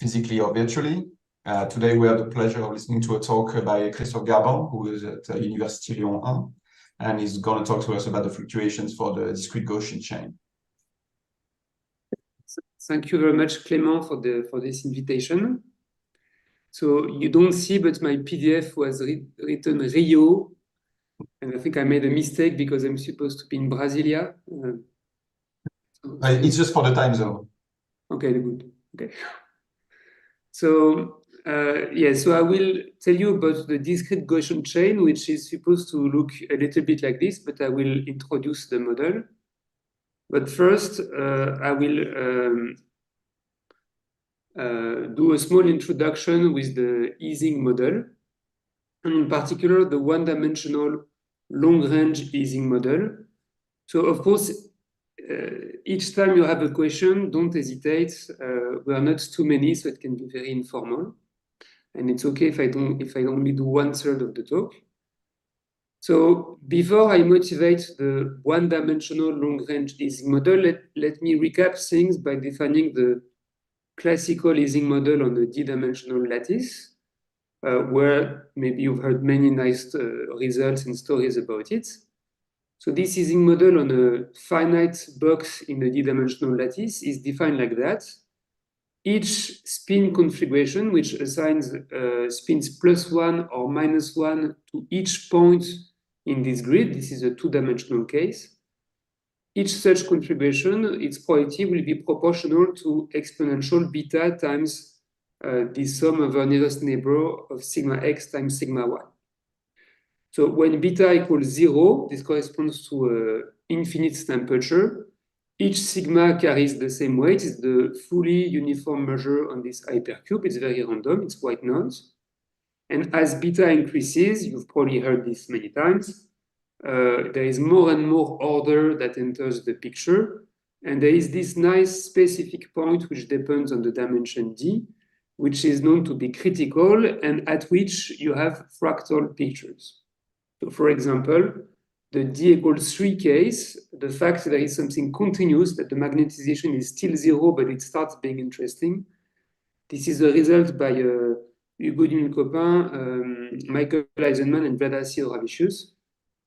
physically or virtually. Today we have the pleasure of listening to a talk by Christophe Garban, who is at University Lyon 1, and he's going to talk to us about the fluctuations for the discrete Gaussian chain. Thank you very much, Clément, for this invitation. So you don't see, but my PDF was written Rio, and I think I made a mistake because I'm supposed to be in Brasilia. It's just for the time zone. Okay, good. Okay. So so I will tell you about the discrete Gaussian chain, which is supposed to look a little bit like this, but I will introduce the model. But first, I will do a small introduction with the Ising model, and in particular, the one-dimensional long-range Ising model. So, of course, each time you have a question, don't hesitate. We are not too many, so it can be very informal. And it's okay if I only do 1/3 of the talk. So before I motivate the one-dimensional long-range Ising model, let me recap things by defining the classical Ising model on a d-dimensional lattice, where maybe you've heard many nice results and stories about it. So this Ising model on a finite box in a d-dimensional lattice is defined like that. Each spin configuration, which assigns spins +1 or -1 to each point in this grid, this is a two-dimensional case. Each such configuration, its probability will be proportional to exponential beta times the sum over nearest neighbor of sigma x times sigma y. So when beta equals 0, this corresponds to infinite temperature. Each sigma carries the same weight. It's the fully uniform measure on this hypercube. It's very random. It's white noise. And as beta increases, you've probably heard this many times, there is more and more order that enters the picture. And there is this nice specific point which depends on the dimension d, which is known to be critical and at which you have fractal pictures. So for example, the d equals 3 case, the fact that there is something continuous, that the magnetization is still 0, but it starts being interesting. This is a result by Hugo Dumy-Copin, Michael Eisenman, and Vlada Sidoravicius,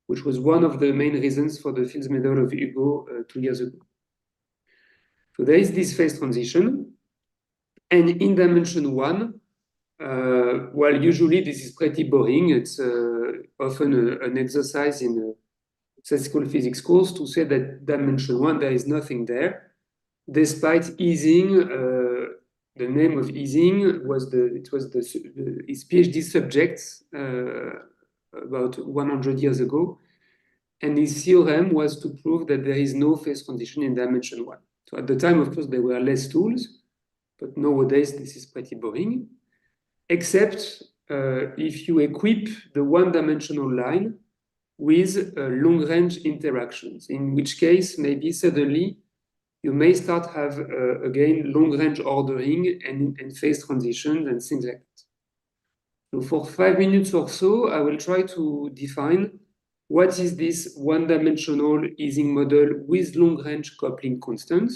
which was one of the main reasons for the Fields Medal of Hugo 2 years ago. So there is this phase transition. And in dimension 1, well, usually this is pretty boring. It's often an exercise in statistical physics course to say that dimension 1, there is nothing there, despite Ising, the name of Ising was his PhD subject about 100 years ago, and his theorem was to prove that there is no phase transition in dimension 1. So at the time, of course, there were less tools, but nowadays this is pretty boring, except if you equip the one-dimensional line with long-range interactions, in which case maybe suddenly you may start have again long-range ordering and phase transitions and things like that. So for 5 minutes or so, I will try to define what is this one-dimensional Ising model with long-range coupling constants,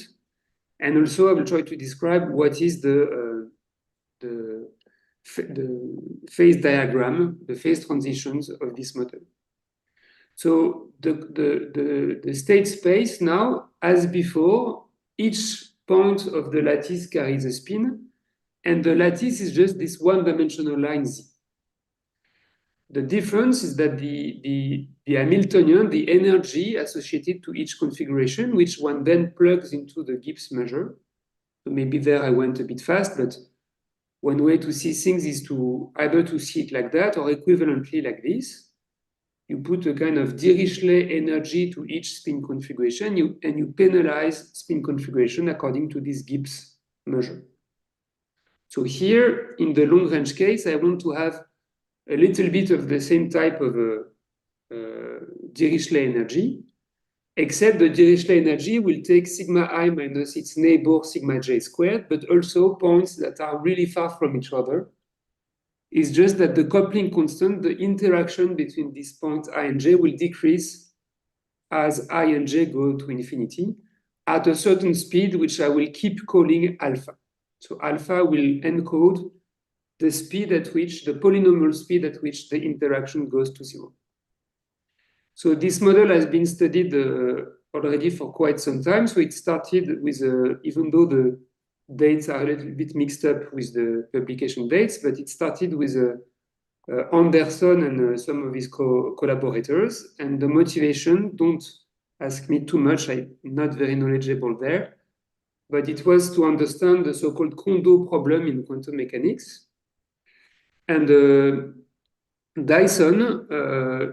and also I will try to describe what is the phase diagram, the phase transitions of this model. So the state space now, as before, each point of the lattice carries a spin, and the lattice is just this one-dimensional line Z. The difference is that the Hamiltonian, the energy associated to each configuration, which one then plugs into the Gibbs measure. So maybe there I went a bit fast, but one way to see things is to either to see it like that or equivalently like this. You put a kind of Dirichlet energy to each spin configuration, and you penalize spin configuration according to this Gibbs measure. So here, in the long-range case, I want to have a little bit of the same type of Dirichlet energy, except the Dirichlet energy will take sigma I minus its neighbor sigma j squared, but also points that are really far from each other. It's just that the coupling constant, the interaction between these points I and j will decrease as I and j go to infinity at a certain speed, which I will keep calling alpha. So alpha will encode the speed at which, the polynomial speed at which the interaction goes to 0. So this model has been studied already for quite some time. So it started with, even though the dates are a little bit mixed up with the publication dates, but it started with Anderson and some of his collaborators. And the motivation, don't ask me too much, I'm not very knowledgeable there, but it was to understand the so-called Kondo problem in quantum mechanics. And Dyson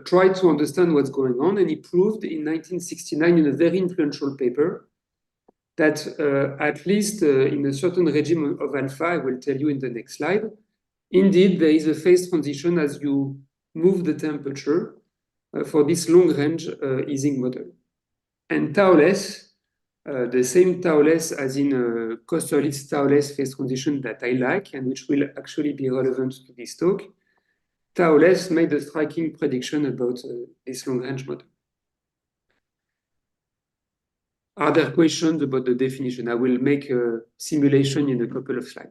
tried to understand what's going on, and he proved in 1969 in a very influential paper that at least in a certain regime of alpha, I will tell you in the next slide, indeed there is a phase transition as you move the temperature for this long-range Ising model. And tau-less, the same tau-less as in Kosterlitz tau-less phase transition that I like and which will actually be relevant to this talk, tau-less made a striking prediction about this long-range model. Are there questions about the definition? I will make a simulation in a couple of slides.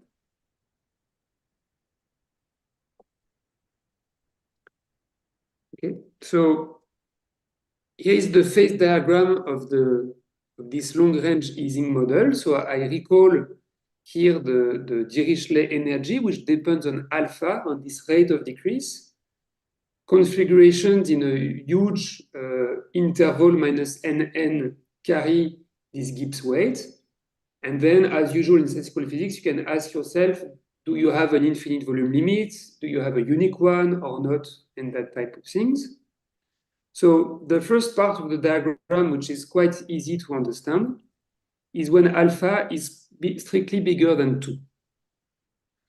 Okay, so here is the phase diagram of this long-range Ising model. So I recall here the Dirichlet energy, which depends on alpha, on this rate of decrease. Configurations in a huge interval minus nn carry this Gibbs weight. And then, as usual in statistical physics, you can ask yourself, do you have an infinite volume limit? Do you have a unique one or not? And that type of things. So the first part of the diagram, which is quite easy to understand, is when alpha is strictly bigger than 2.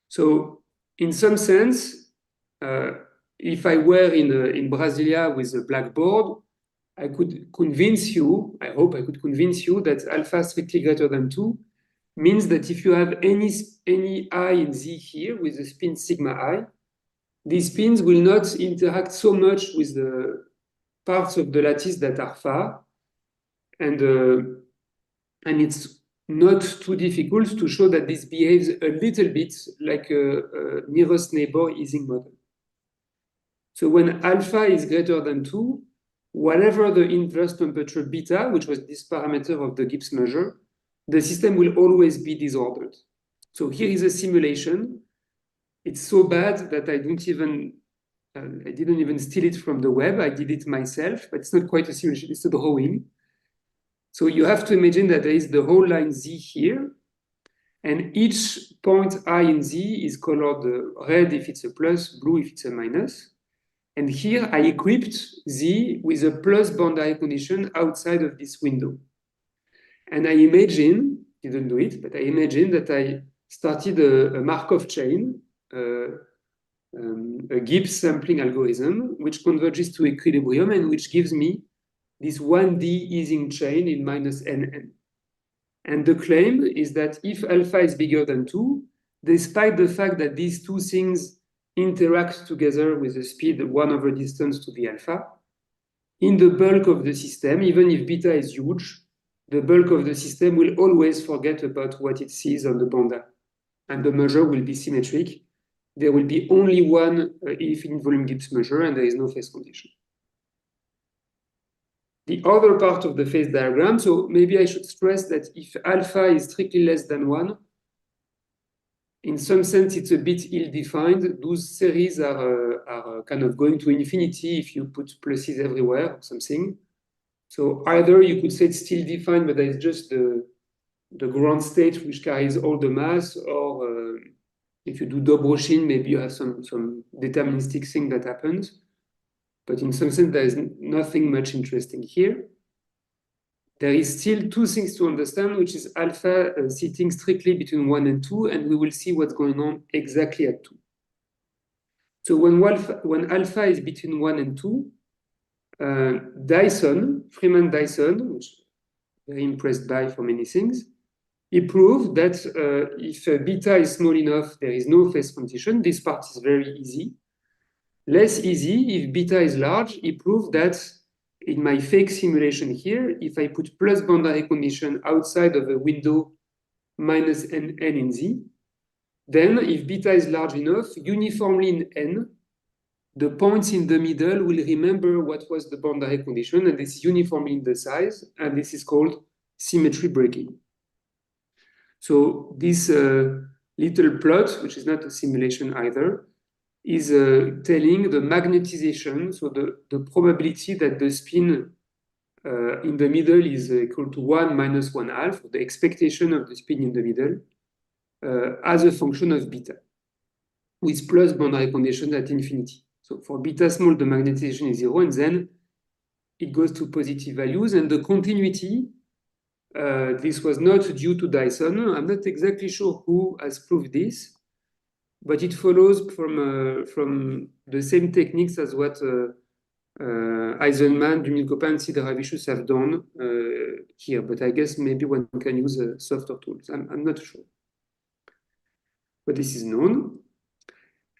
So in some sense, if I were in Brasilia with a blackboard, I could convince you, I hope I could convince you that alpha strictly greater than 2 means that if you have any I in Z here with the spin sigma I, these spins will not interact so much with the parts of the lattice that are far, and it's not too difficult to show that this behaves a little bit like a nearest neighbor Ising model. So when alpha is greater than 2, whatever the inverse temperature beta, which was this parameter of the Gibbs measure, the system will always be disordered. So here is a simulation. It's so bad that I didn't even steal it from the web. I did it myself, but it's not quite a simulation, it's a drawing. So you have to imagine that there is the whole line Z here, and each point I in Z is colored red if it's a plus, blue if it's a minus. And here I equipped Z with a plus boundary condition outside of this window. And I imagine, didn't do it, but I imagine that I started a Markov chain, a Gibbs sampling algorithm, which converges to equilibrium and which gives me this 1D Ising chain in minus nn. And the claim is that if alpha is bigger than 2, despite the fact that these two things interact together with the speed 1 over distance to the alpha, in the bulk of the system, even if beta is huge, the bulk of the system will always forget about what it sees on the boundary. And the measure will be symmetric. There will be only one infinite volume Gibbs measure, and there is no phase condition. The other part of the phase diagram, so maybe I should stress that if alpha is strictly less than 1, in some sense, it's a bit ill-defined. Those series are kind of going to infinity if you put pluses everywhere or something. So either you could say it's still defined, but there is just the ground state which carries all the mass, or if you do Dobroshin, maybe you have some deterministic thing that happens. But in some sense, there is nothing much interesting here. There is still two things to understand, which is alpha sitting strictly between 1 and 2, and we will see what's going on exactly at 2. So when alpha is between 1 and 2, Freeman Dyson, which I'm very impressed by for many things, he proved that if beta is small enough, there is no phase transition. This part is very easy. Less easy, if beta is large, he proved that in my fake simulation here, if I put plus boundary condition outside of a window minus nn in Z, then if beta is large enough, uniformly in N, the points in the middle will remember what was the boundary condition, and this is uniformly in the size, and this is called symmetry breaking. So this little plot, which is not a simulation either, is telling the magnetization, so the probability that the spin in the middle is equal to 1 minus 1/2, the expectation of the spin in the middle, as a function of beta, with plus boundary conditions at infinity. So for beta small, the magnetization is 0, and then it goes to positive values, and the continuity, this was not due to Dyson. I'm not exactly sure who has proved this, but it follows from the same techniques as what Eisenman, Dumil-Copan, and Sideravicius have done here. But I guess maybe one can use softer tools. I'm not sure. But this is known.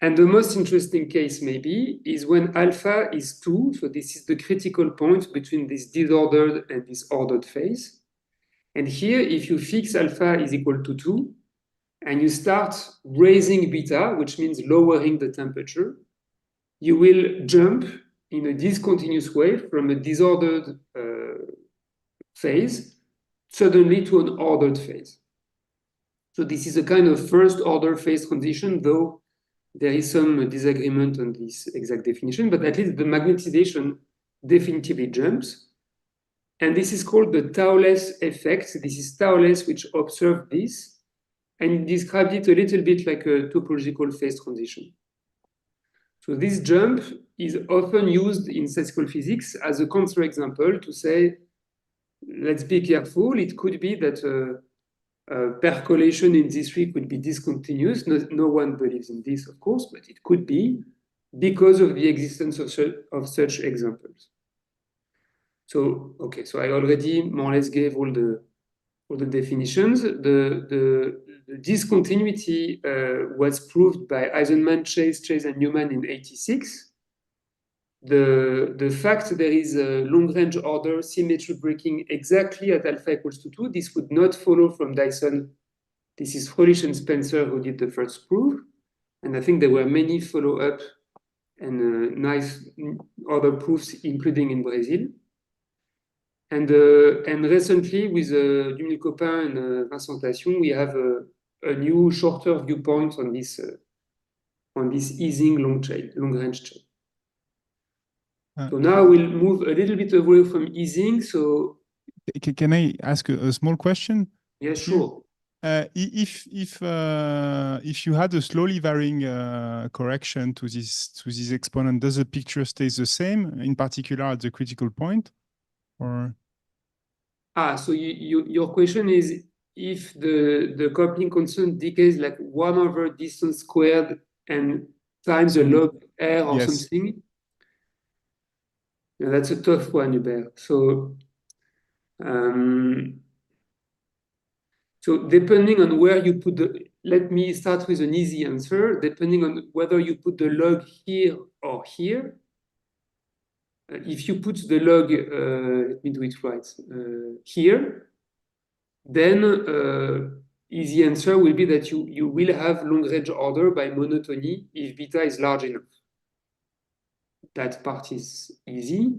And the most interesting case maybe is when alpha is 2. So this is the critical point between this disordered and this ordered phase. And here, if you fix alpha is equal to 2, and you start raising beta, which means lowering the temperature, you will jump in a discontinuous way from a disordered phase suddenly to an ordered phase. So this is a kind of first order phase transition, though there is some disagreement on this exact definition, but at least the magnetization definitively jumps. And this is called the Thouless effect. This is Thouless which observed this, and described it a little bit like a topological phase transition. So this jump is often used in statistical physics as a counterexample to say, let's be careful. It could be that percolation in this tree could be discontinuous. No one believes in this, of course, but it could be because of the existence of such examples. So, okay, so I already more or less gave all the definitions. The discontinuity was proved by Eisenman, Chase, and Newman in '86. The fact there is a long-range order symmetry breaking exactly at alpha equals to 2, this would not follow from Dyson. This is Fröhlich and Spencer who did the first proof. And I think there were many follow-up and nice other proofs, including in Brazil. And recently, with Dumil-Copan and Vincent Tation, we have a new shorter viewpoint on this Ising long-range chain. So now we'll move a little bit away from Ising. So can I ask a small question? Yes, sure. If you had a slowly varying correction to this exponent, does the picture stay the same, in particular at the critical point? Or so your question is if the coupling constant decays like 1 over distance squared and times a log R or something? Yeah, that's a tough one, Hubert. So depending on where you put let me start with an easy answer. Depending on whether you put the log here or here, if you put the log, let me do it right, here, then easy answer will be that you will have long-range order by monotony if beta is large enough. That part is easy.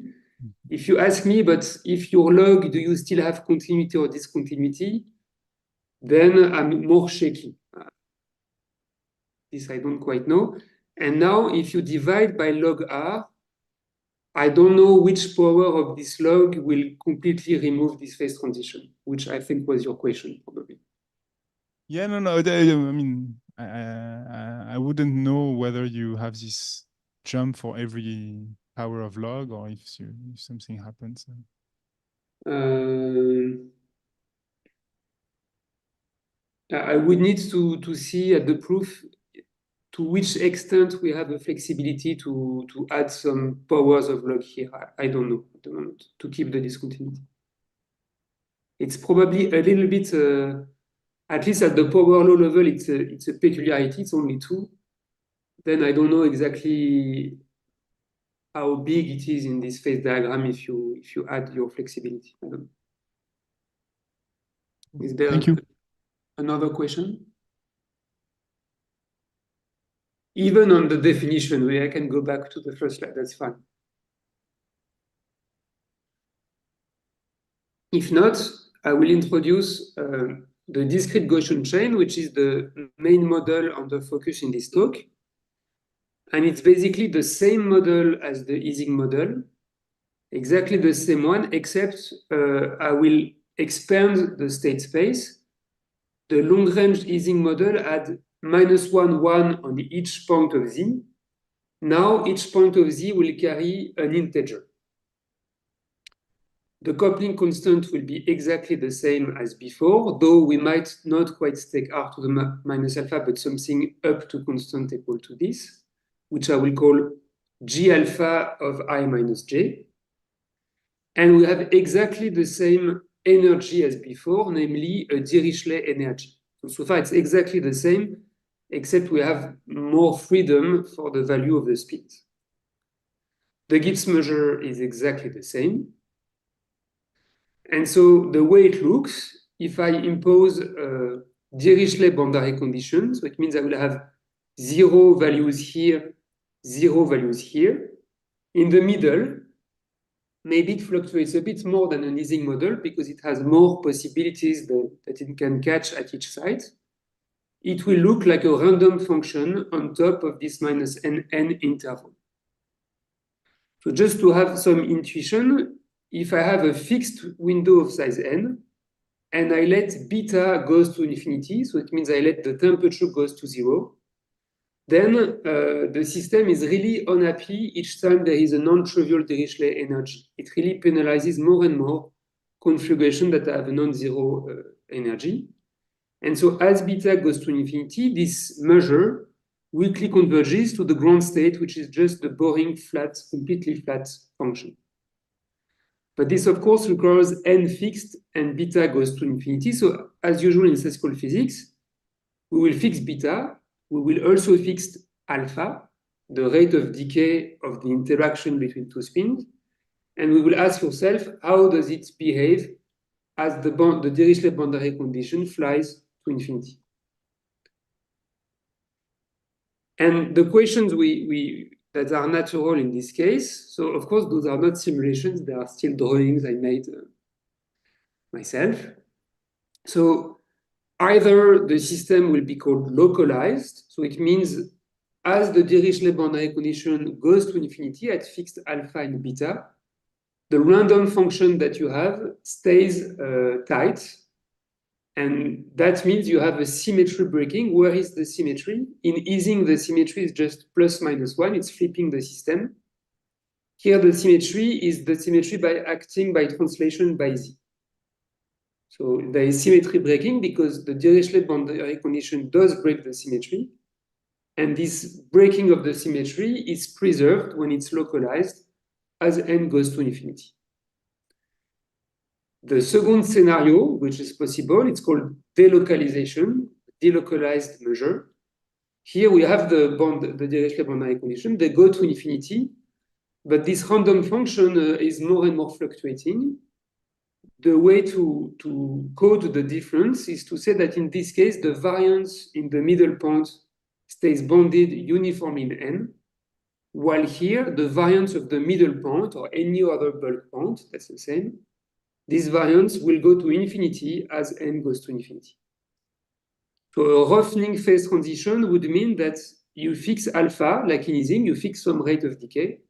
If you ask me, but if your log, do you still have continuity or discontinuity? Then I'm more shaky. This I don't quite know. And now if you divide by log R, I don't know which power of this log will completely remove this phase transition, which I think was your question, probably. Yeah, no. I mean, I wouldn't know whether you have this jump for every power of log or if something happens. I would need to see at the proof to which extent we have a flexibility to add some powers of log here. I don't know at the moment, to keep the discontinuity. It's probably a little bit, at least at the power law level, it's a peculiarity, it's only 2. Then I don't know exactly how big it is in this phase diagram if you add your flexibility. I don't know. Is there Thank you. Another question? even on the definition, I can go back to the first slide, that's fine. If not, I will introduce the discrete Gaussian chain, which is the main model under focus in this talk. And it's basically the same model as the Ising model, exactly the same one, except I will expand the state space. The long-range Ising model had -1, 1 on each point of z. Now each point of z will carry an integer. The coupling constant will be exactly the same as before, though we might not quite take r to the minus alpha, but something up to constant equal to this, which I will call g alpha of I minus j. And we have exactly the same energy as before, namely a Dirichlet energy. So far it's exactly the same, except we have more freedom for the value of the speed. The Gibbs measure is exactly the same. And so the way it looks, if I impose a Dirichlet boundary condition, so it means I will have 0 values here, 0 values here. In the middle, maybe it fluctuates a bit more than an Ising model because it has more possibilities that it can catch at each site. It will look like a random function on top of this minus n interval. So just to have some intuition, if I have a fixed window of size n, and I let beta goes to infinity, so it means I let the temperature goes to 0, then the system is really unhappy each time there is a non-trivial Dirichlet energy. It really penalizes more and more configuration that have a non-zero energy. And so as beta goes to infinity, this measure weakly converges to the ground state, which is just the boring flat, completely flat function. But this, of course, requires n fixed and beta goes to infinity. So as usual in statistical physics, we will fix beta. We will also fix alpha, the rate of decay of the interaction between two spins. And we will ask yourself, how does it behave as the Dirichlet boundary condition flies to infinity? And the questions that are natural in this case, so of course, those are not simulations, they are still drawings I made myself. So either the system will be called localized, so it means as the Dirichlet boundary condition goes to infinity at fixed alpha and beta, the random function that you have stays tight. And that means you have a symmetry breaking. Where is the symmetry? In Ising, the symmetry is just plus minus 1. It's flipping the system. Here, the symmetry is the symmetry by acting by translation by z. So there is symmetry breaking because the Dirichlet boundary condition does break the symmetry. And this breaking of the symmetry is preserved when it's localized as n goes to infinity. The second scenario, which is possible, it's called delocalization, delocalized measure. Here we have the Dirichlet boundary condition. They go to infinity, but this random function is more and more fluctuating. The way to code the difference is to say that in this case, the variance in the middle point stays bounded uniformly in n, while here, the variance of the middle point or any other bulk point, that's the same, this variance will go to infinity as n goes to infinity. So a roughening phase transition would mean that you fix alpha, like in Ising, you fix some rate of decay,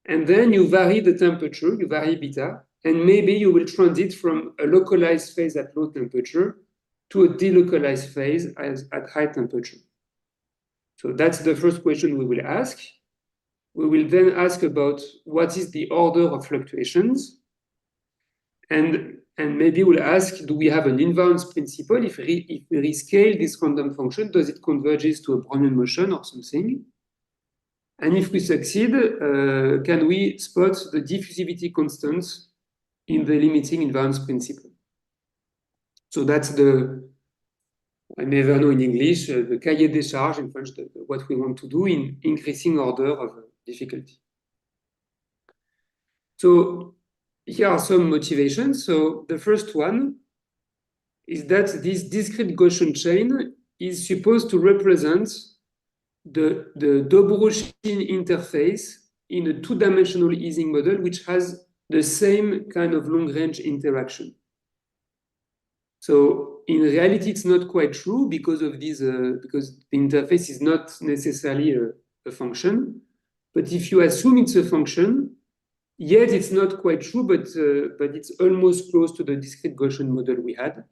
and then you vary the temperature, you vary beta, and maybe you will transit from a localized phase at low temperature to a delocalized phase at high temperature. So that's the first question we will ask. We will then ask about what is the order of fluctuations. And maybe we'll ask, do we have an invariance principle? If we rescale this random function, does it converges to a Brownian motion or something? And if we succeed, can we spot the diffusivity constants in the limiting invariance principle? So that's I never know in English, the cahier des charges in French, what we want to do in increasing order of difficulty. So here are some motivations. So the first one is that this discrete Gaussian chain is supposed to represent the Dobroshin interface in a two-dimensional Ising model, which has the same kind of long-range interaction. So in reality, it's not quite true because of these, because the interface is not necessarily a function. But if you assume it's a function, yet it's not quite true, but it's almost close to the discrete Gaussian model we had.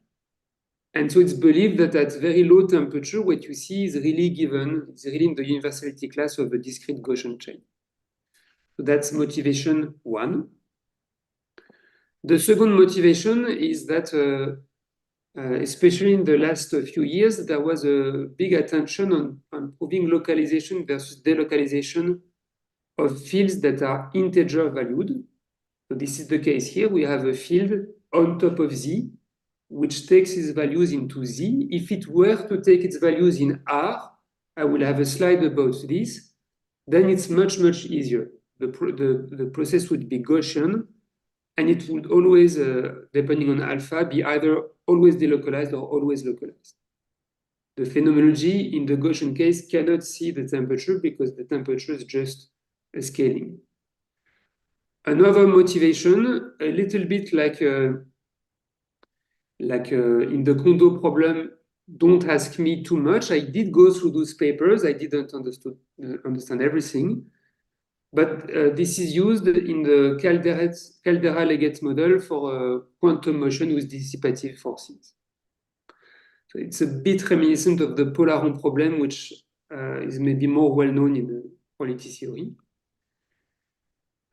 And so it's believed that at very low temperature, what you see is really given, it's really in the universality class of a discrete Gaussian chain. So that's motivation one. The second motivation is that, especially in the last few years, there was a big attention on proving localization versus delocalization of fields that are integer valued. So this is the case here. We have a field on top of Z, which takes its values into Z. If it were to take its values in R, I will have a slide about this, then it's much, much easier. The process would be Gaussian, and it would always, depending on alpha, be either always delocalized or always localized. The phenomenology in the Gaussian case cannot see the temperature because the temperature is just a scaling. Another motivation, a little bit like in the Kondo problem, don't ask me too much. I did go through those papers. I didn't understand everything. But this is used in the Caldera-Leggett model for quantum motion with dissipative forces. So it's a bit reminiscent of the Polaron problem, which is maybe more well known in the quality theory.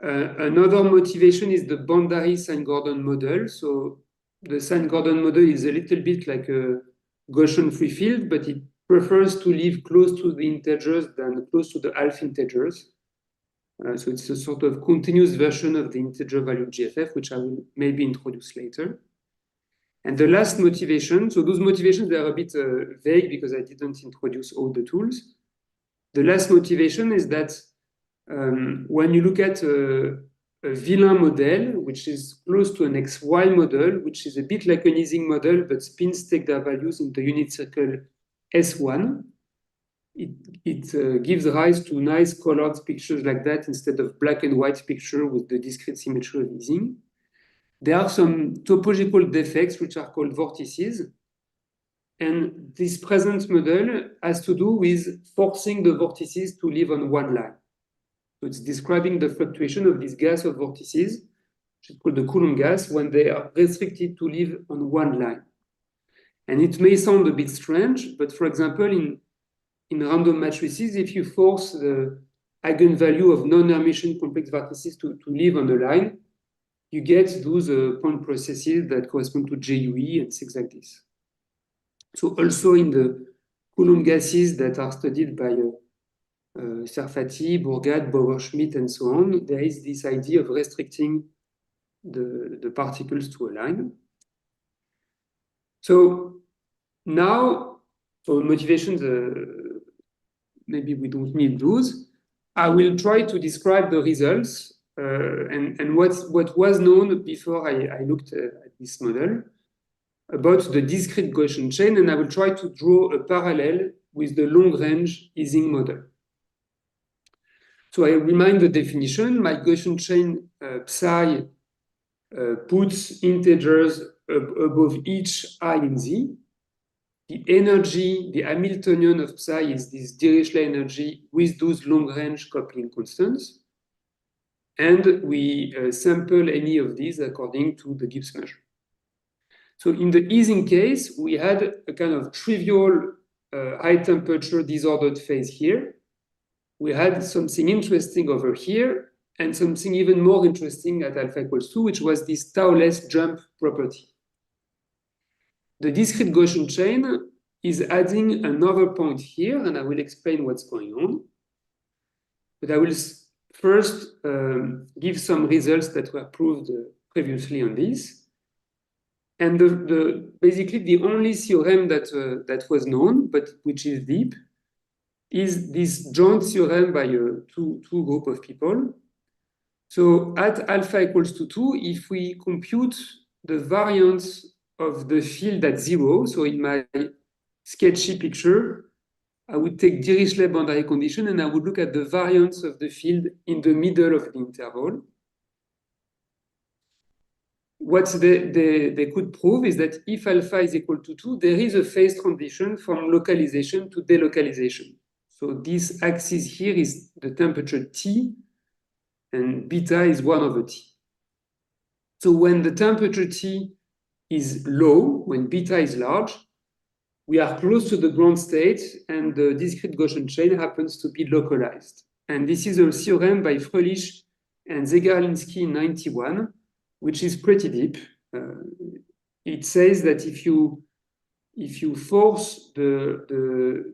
Another motivation is the boundary Sine-Gordon model. So the Sine-Gordon model is a little bit like a Gaussian free field, but it prefers to live close to the integers than close to the half integers. So it's a sort of continuous version of the integer value GFF, which I will maybe introduce later. And the last motivation, so those motivations, they are a bit vague because I didn't introduce all the tools. The last motivation is that when you look at a villain model, which is close to an XY model, which is a bit like an Ising model, but spins take their values in the unit circle S1, it gives rise to nice colored pictures like that instead of black and white picture with the discrete symmetry of Ising. There are some topological defects which are called vortices. And this present model has to do with forcing the vortices to live on one line. So it's describing the fluctuation of this gas of vortices, which is called the Coulomb gas, when they are restricted to live on one line. And it may sound a bit strange, but for example, in random matrices, if you force the eigenvalue of non-Hermitian complex vortices to live on a line, you get those point processes that correspond to JUE and things like this. So also in the Coulomb gases that are studied by Sarfati, Bourgade, Bauer-Schmidt, and so on, there is this idea of restricting the particles to a line. So now, for motivations, maybe we don't need those. I will try to describe the results and what was known before I looked at this model about the discrete Gaussian chain, and I will try to draw a parallel with the long-range Ising model. So I remind the definition. My Gaussian chain psi puts integers above each I in Z. The energy, the Hamiltonian of psi is this Dirichlet energy with those long-range coupling constants. And we sample any of these according to the Gibbs measure. So in the Ising case, we had a kind of trivial high temperature disordered phase here. We had something interesting over here and something even more interesting at alpha equals 2, which was this tau-less jump property. The discrete Gaussian chain is adding another point here, and I will explain what's going on. But I will first give some results that were proved previously on this. And basically the only theorem that was known, but which is deep, is this joint theorem by two group of people. So at alpha equals to 2, if we compute the variance of the field at 0, so in my sketchy picture, I would take Dirichlet boundary condition and I would look at the variance of the field in the middle of the interval. What they could prove is that if alpha is equal to 2, there is a phase transition from localization to delocalization. So this axis here is the temperature T, and beta is 1 over T. So when the temperature T is low, when beta is large, we are close to the ground state, and the discrete Gaussian chain happens to be localized. And this is a theorem by Fröhlich and Zegarlinsky in 91, which is pretty deep. It says that if you force the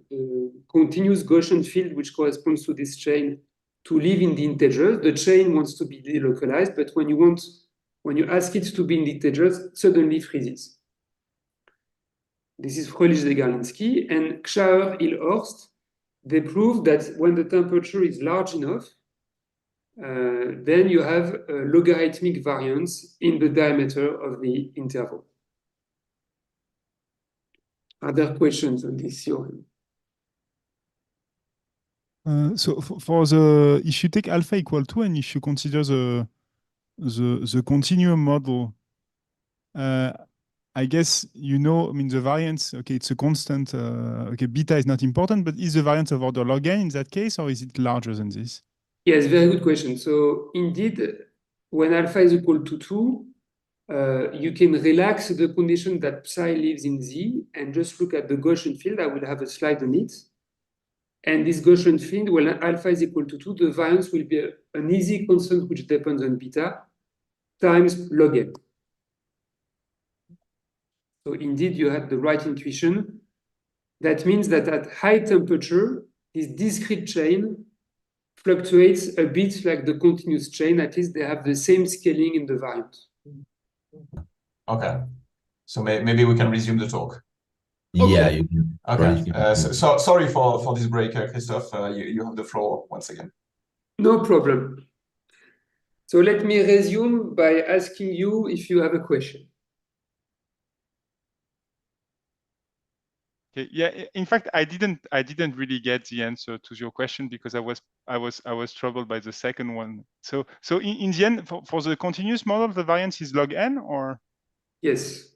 continuous Gaussian field, which corresponds to this chain, to live in the integers, the chain wants to be delocalized, but when you ask it to be in the integers, it suddenly freezes. This is Fröhlich-Zegarlinsky, and Kschaer-Ilhorst, they prove that when the temperature is large enough, then you have a logarithmic variance in the diameter of the interval. Are there questions on this theorem? So for the, if you take alpha equal 2 and if you consider the continuum model, I guess, I mean, the variance, okay, it's a constant, okay, beta is not important, but is the variance of order log n in that case, or is it larger than this? Yes, very good question. So indeed, when alpha is equal to 2, you can relax the condition that psi lives in Z and just look at the Gaussian field. I will have a slide on it. And this Gaussian field, when alpha is equal to 2, the variance will be an easy constant which depends on beta times log n. So indeed, you had the right intuition. That means that at high temperature, this discrete chain fluctuates a bit like the continuous chain. At least they have the same scaling in the variance. Okay. So maybe we can resume the talk. Yeah. Okay. Okay. So sorry for this break, Christophe. You have the floor once again. No problem. So let me resume by asking you if you have a question. Okay, yeah, in fact, I didn't really get the answer to your question because I was troubled by the second one. So in the end, for the continuous model, the variance is log n, or yes,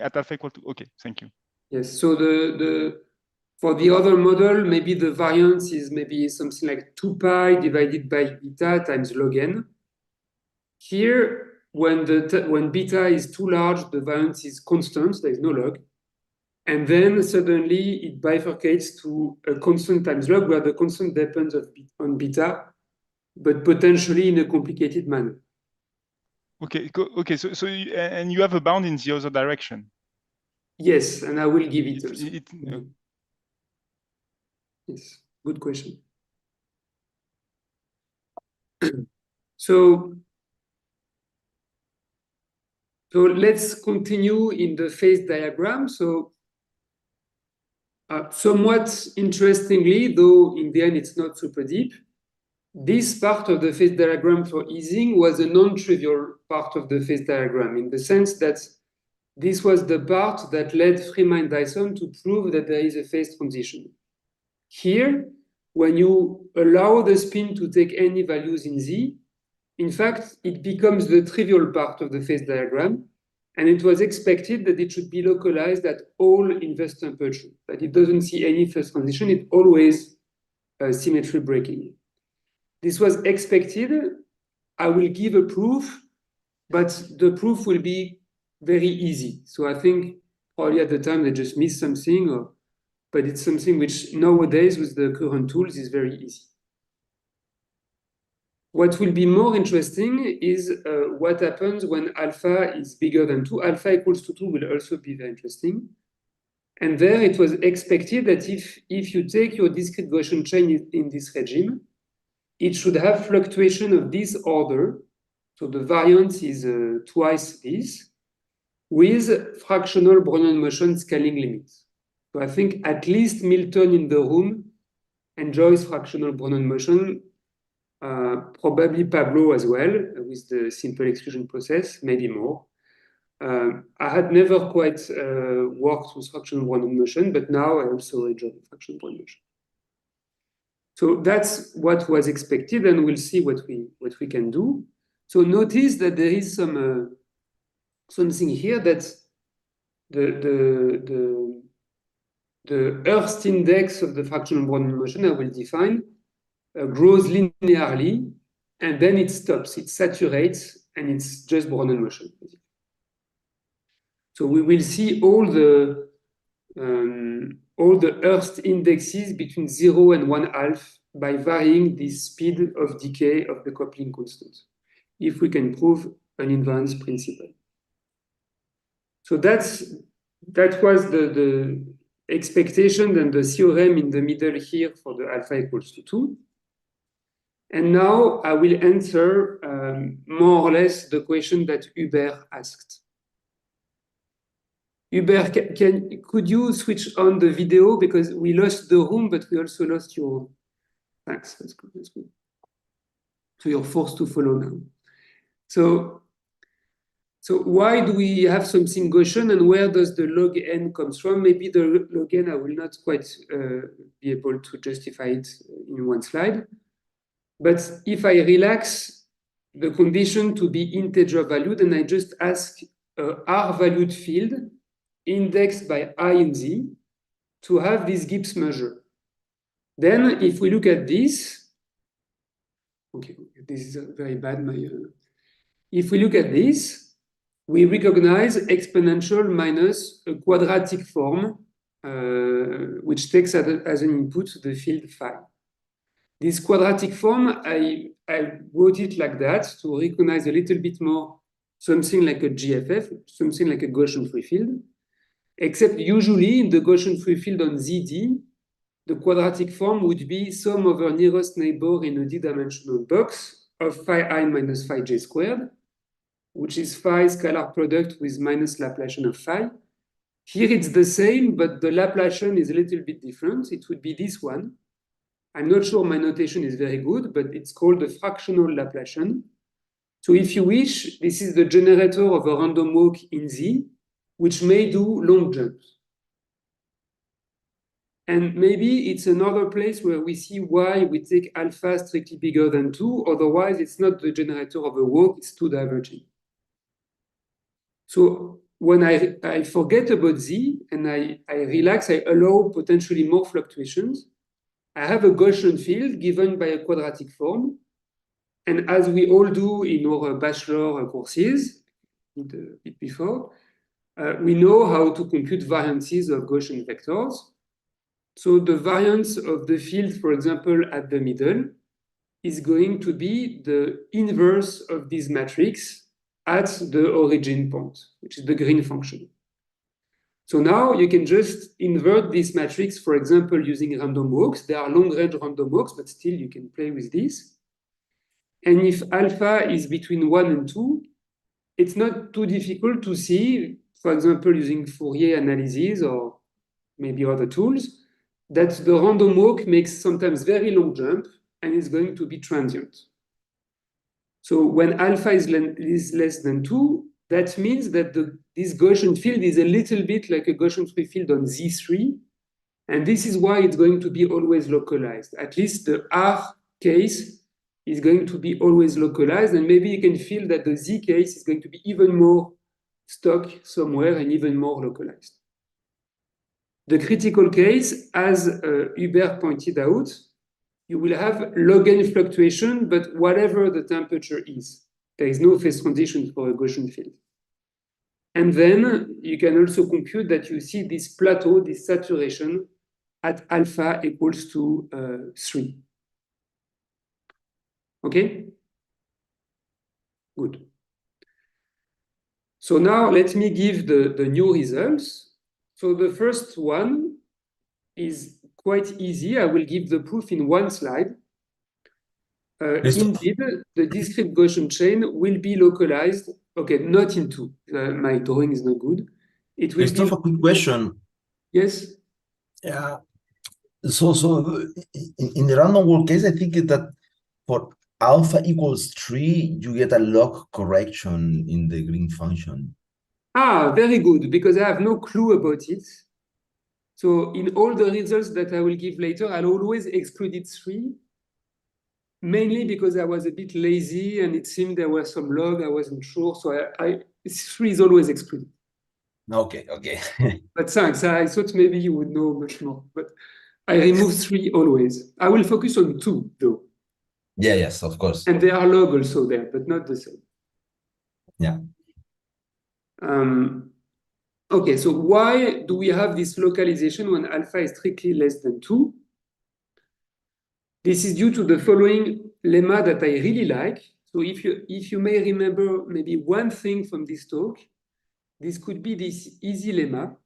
at alpha equal to, okay, thank you. Yes. So for the other model, maybe the variance is maybe something like 2 pi divided by beta times log n. Here, when beta is too large, the variance is constant. There is no log. And then suddenly it bifurcates to a constant times log, where the constant depends on beta, but potentially in a complicated manner. Okay, okay. So and you have a bound in the other direction. Yes, and I will give it also. Yes, good question. So let's continue in the phase diagram. So somewhat interestingly, though in the end it's not super deep, this part of the phase diagram for Ising was a non-trivial part of the phase diagram, in the sense that this was the part that led Freeman Dyson to prove that there is a phase transition. Here, when you allow the spin to take any values in Z, in fact, it becomes the trivial part of the phase diagram. And it was expected that it should be localized at all inverse temperature, that it doesn't see any phase transition, it always symmetry breaking. This was expected. I will give a proof, but the proof will be very easy. So I think probably at the time they just missed something, but it's something which nowadays with the current tools is very easy. What will be more interesting is what happens when alpha is bigger than 2. Alpha equals to 2 will also be very interesting. And there it was expected that if you take your discrete Gaussian chain in this regime, it should have fluctuation of this order. So the variance is twice this, with fractional Brownian motion scaling limits. So I think at least Milton in the room enjoys fractional Brownian motion. Probably Pablo as well, with the simple exclusion process, maybe more. I had never quite worked with fractional Brownian motion, but now I also enjoy fractional Brownian motion. So that's what was expected, and we'll see what we can do. So notice that there is some something here that the Hurst index of the fractional Brownian motion, I will define, grows linearly, and then it stops, it saturates, and it's just Brownian motion. So we will see all the Hurst indexes between 0 and 1/2 by varying the speed of decay of the coupling constant, if we can prove an invariance principle. So that was the expectation and the theorem in the middle here for the alpha equals to 2. And now I will answer more or less the question that Hubert asked. Hubert, could you switch on the video, because we lost the room, but we also lost your... Thanks, that's good, that's good. So you're forced to follow now. So why do we have something Gaussian, and where does the log n comes from? Maybe the log n, I will not quite be able to justify it in one slide. But if I relax the condition to be integer valued, and I just ask a R-valued field indexed by I and Z to have this Gibbs measure. Then if we look at this, okay, this is very bad. If we look at this, we recognize exponential minus a quadratic form, which takes as an input the field phi. This quadratic form, I wrote it like that to recognize a little bit more something like a GFF, something like a Gaussian free field, except usually in the Gaussian free field on ZD, the quadratic form would be sum over nearest neighbor in a d-dimensional box of phi I minus phi j squared, which is phi scalar product with minus Laplacian of phi. Here it's the same, but the Laplacian is a little bit different. It would be this one. I'm not sure my notation is very good, but it's called the fractional Laplacian. So if you wish, this is the generator of a random walk in Z, which may do long jumps. And maybe it's another place where we see why we take alpha strictly bigger than 2. Otherwise, it's not the generator of a walk, it's 2 diverging. So when I forget about Z and I relax, I allow potentially more fluctuations. I have a Gaussian field given by a quadratic form. And as we all do in our bachelor courses, a bit before, we know how to compute variances of Gaussian vectors. So the variance of the field, for example, at the middle, is going to be the inverse of this matrix at the origin point, which is the green function. So now you can just invert this matrix, for example, using random walks. There are long-range random walks, but still you can play with this. And if alpha is between 1 and 2, it's not too difficult to see, for example, using Fourier analysis or maybe other tools, that the random walk makes sometimes very long jump and is going to be transient. So when alpha is less than 2, that means that this Gaussian field is a little bit like a Gaussian free field on Z3. And this is why it's going to be always localized. At least the R case is going to be always localized. And maybe you can feel that the Z case is going to be even more stuck somewhere and even more localized. The critical case, as Hubert pointed out, you will have log n fluctuation, but whatever the temperature is. There is no phase transition for a Gaussian field. And then you can also compute that you see this plateau, this saturation at alpha equals to 3. Okay? Good. So now let me give the new results. So the first one is quite easy. I will give the proof in one slide. Indeed, the discrete Gaussian chain will be localized. Okay, not in 2. My drawing is not good. It will Christophe, be... a quick question. Yes? Yeah. So in the random walk case, I think that for alpha equals 3, you get a log correction in the green function. Ah, very good, because I have no clue about it. So in all the results that I will give later, I'll always excluded 3, mainly because I was a bit lazy and it seemed there were some log, I wasn't sure. So 3 is always excluded. Okay, okay. But thanks, I thought maybe you would know much more. But I remove 3 always. I will focus on 2 though. Yeah, yes, of course. And there are log also there, but not the same. Yeah. Okay, so why do we have this localization when alpha is strictly less than 2? This is due to the following lemma that I really like. So if you may remember maybe one thing from this talk, this could be this easy lemma,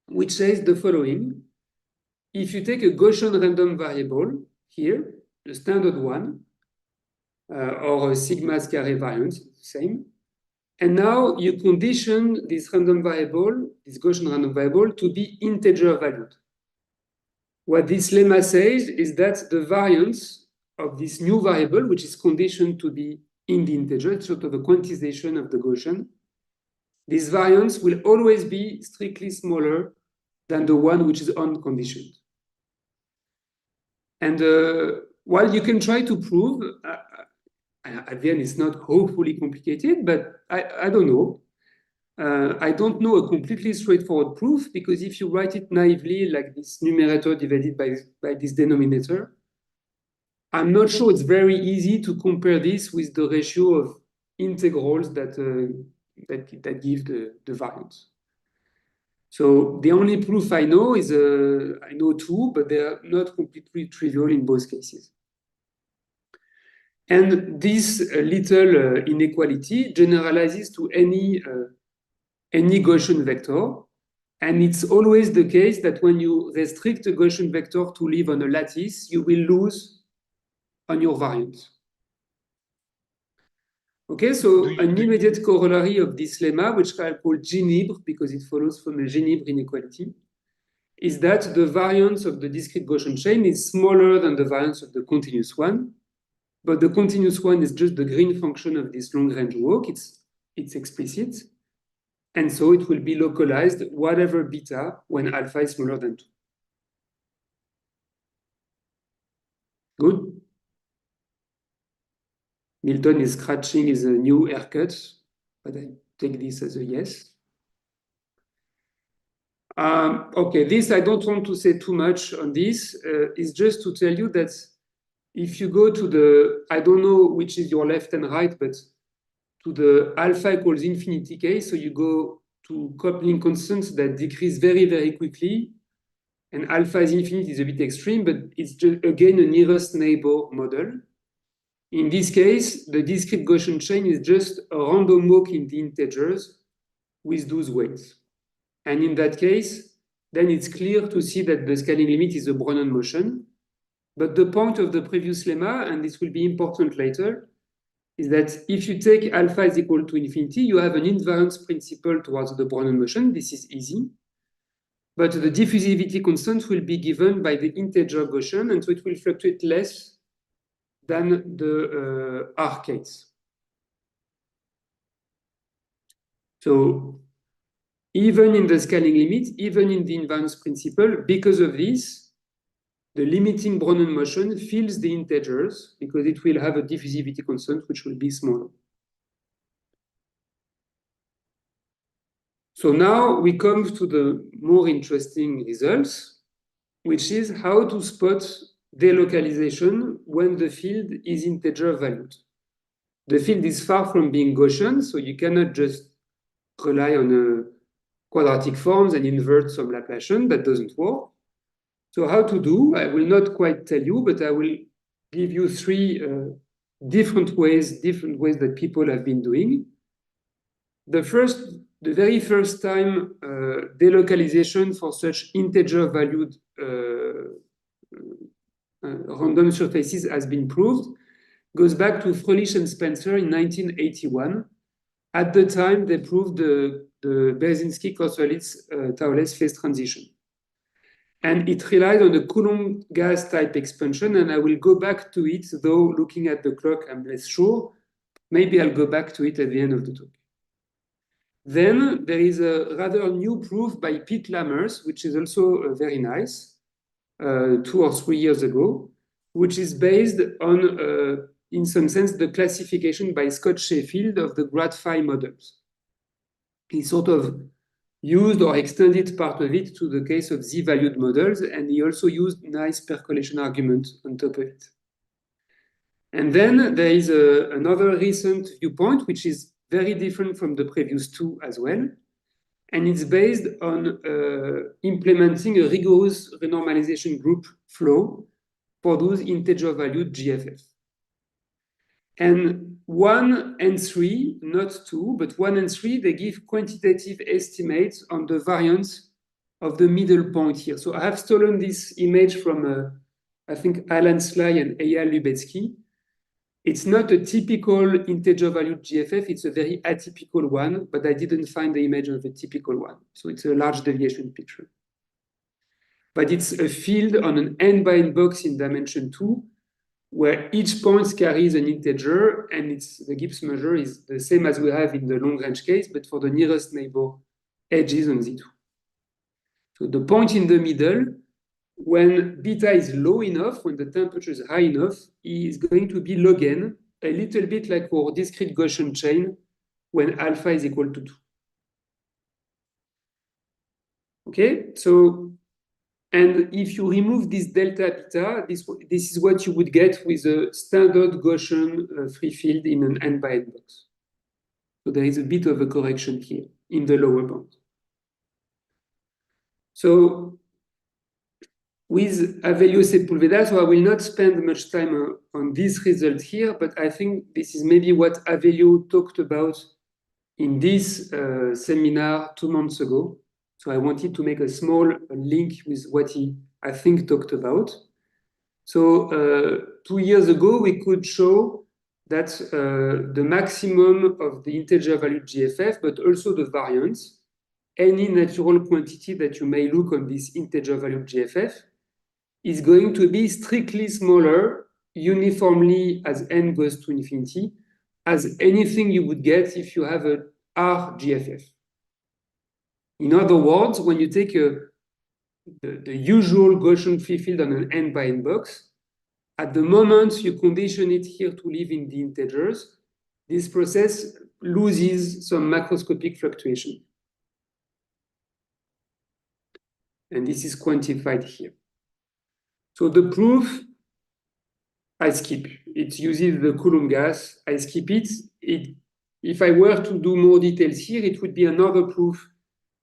which says the following. If you take a Gaussian random variable here, the standard one, or a sigma carré variance, same. And now you condition this random variable, this Gaussian random variable, to be integer valued. What this lemma says is that the variance of this new variable, which is conditioned to be in the integer, sort of a quantization of the Gaussian, this variance will always be strictly smaller than the one which is unconditioned. And while you can try to prove, at the end it's not hopefully complicated, but I don't know. I don't know a completely straightforward proof, because if you write it naively, like this numerator divided by this denominator, I'm not sure it's very easy to compare this with the ratio of integrals that give the variance. So the only proof I know is, I know 2, but they are not completely trivial in both cases. And this little inequality generalizes to any Gaussian vector. And it's always the case that when you restrict a Gaussian vector to live on a lattice, you will lose on your variance. Okay, so an immediate corollary of this lemma, which I call G-libre, because it follows from a G-libre inequality, is that the variance of the discrete Gaussian chain is smaller than the variance of the continuous one. But the continuous one is just the green function of this long-range walk. It's explicit. And so it will be localized whatever beta when alpha is smaller than 2. Good? Milton is scratching his new haircut, but I take this as a yes. Okay, this I don't want to say too much on this. It's just to tell you that if you go to the, I don't know which is your left and right, but to the alpha equals infinity case, so you go to coupling constants that decrease very, very quickly, and alpha is infinite is a bit extreme, but it's just, again, a nearest neighbor model. In this case, the discrete Gaussian chain is just a random walk in the integers with those weights. And in that case, then it's clear to see that the scaling limit is a Brownian motion. But the point of the previous lemma, and this will be important later, is that if you take alpha is equal to infinity, you have an invariance principle towards the Brownian motion. This is easy. But the diffusivity constant will be given by the integer Gaussian, and so it will fluctuate less than the R case. So even in the scaling limit, even in the invariance principle, because of this, the limiting Brownian motion fills the integers because it will have a diffusivity constant which will be smaller. So now we come to the more interesting results, which is how to spot delocalization when the field is integer valued. The field is far from being Gaussian, so you cannot just rely on quadratic forms and invert some Laplacian. That doesn't work. So how to do? I will not quite tell you, but I will give you 3 different ways that people have been doing. The very first time delocalization for such integer valued random surfaces has been proved goes back to Fröhlich and Spencer in 1981. At the time, they proved the Brzezinski-Kosterlitz-Thouless phase transition. And it relied on the Coulomb gas type expansion, and I will go back to it, though looking at the clock, I'm less sure. Maybe I'll go back to it at the end of the talk. Then there is a rather new proof by Pete Lammers, which is also very nice, 2 or 3 years ago, which is based on, in some sense, the classification by Scott Sheffield of the grad phi models. He sort of used or extended part of it to the case of z-valued models, and he also used nice percolation argument on top of it. And then there is another recent viewpoint, which is very different from the previous two as well. And it's based on implementing a rigorous renormalization group flow for those integer valued GFF. And 1 and 3, not 2, but 1 and 3, they give quantitative estimates on the variance of the middle point here. So I have stolen this image from, I think, Alan Sly and Eyal Lubetsky. It's not a typical integer valued GFF, it's a very atypical one, but I didn't find the image of a typical one. So it's a large deviation picture. But it's a field on an n by n box in dimension 2, where each point carries an integer, and the Gibbs measure is the same as we have in the long-range case, but for the nearest neighbor edges on Z2. So the point in the middle, when beta is low enough, when the temperature is high enough, is going to be log n, a little bit like our discrete Gaussian chain when alpha is equal to 2. Okay, so, and if you remove this delta beta, this is what you would get with a standard Gaussian free field in an n by n box. So there is a bit of a correction here in the lower bound. So with Avelio Sepulveda, so I will not spend much time on this result here, but I think this is maybe what Avelio talked about in this seminar 2 months ago. So I wanted to make a small link with what he, I think, talked about. So 2 years ago, we could show that the maximum of the integer valued GFF, but also the variance, any natural quantity that you may look on this integer valued GFF, is going to be strictly smaller uniformly as n goes to infinity as anything you would get if you have a RGFF. In other words, when you take the usual Gaussian free field on an n by n box, at the moment you condition it here to live in the integers, this process loses some macroscopic fluctuation. And this is quantified here. So the proof, I skip. It uses the Coulomb gas. I skip it. If I were to do more details here, it would be another proof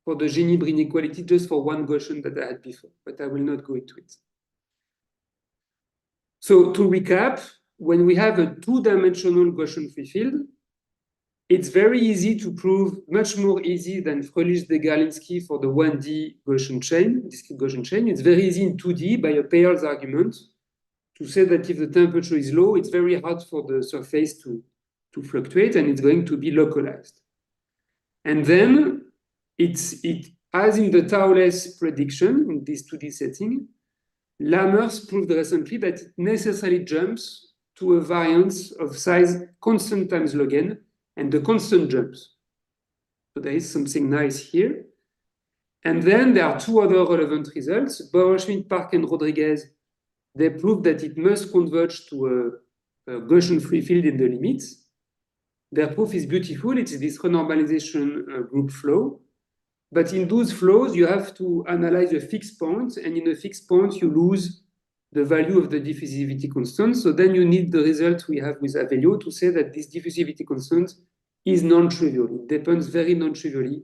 for the Gini-Brin inequality just for one Gaussian that I had before, but I will not go into it. So to recap, when we have a two-dimensional Gaussian free field, it's very easy to prove, much more easy than Fröhlich-Zdegarlinsky for the 1D Gaussian chain, discrete Gaussian chain. It's very easy in 2D by a Peierls argument to say that if the temperature is low, it's very hard for the surface to fluctuate, and it's going to be localized. And then as in the tau-less prediction in this 2D setting, Lammers proved recently that it necessarily jumps to a variance of size constant times log n, and the constant jumps. So there is something nice here. And then there are 2 other relevant results. Bauer-Schmidt, Park, and Rodriguez, they proved that it must converge to a Gaussian free field in the limits. Their proof is beautiful. It's this renormalization group flow. But in those flows, you have to analyze a fixed point, and in a fixed point, you lose the value of the diffusivity constant. So then you need the result we have with Avelio to say that this diffusivity constant is non-trivial. It depends very non-trivially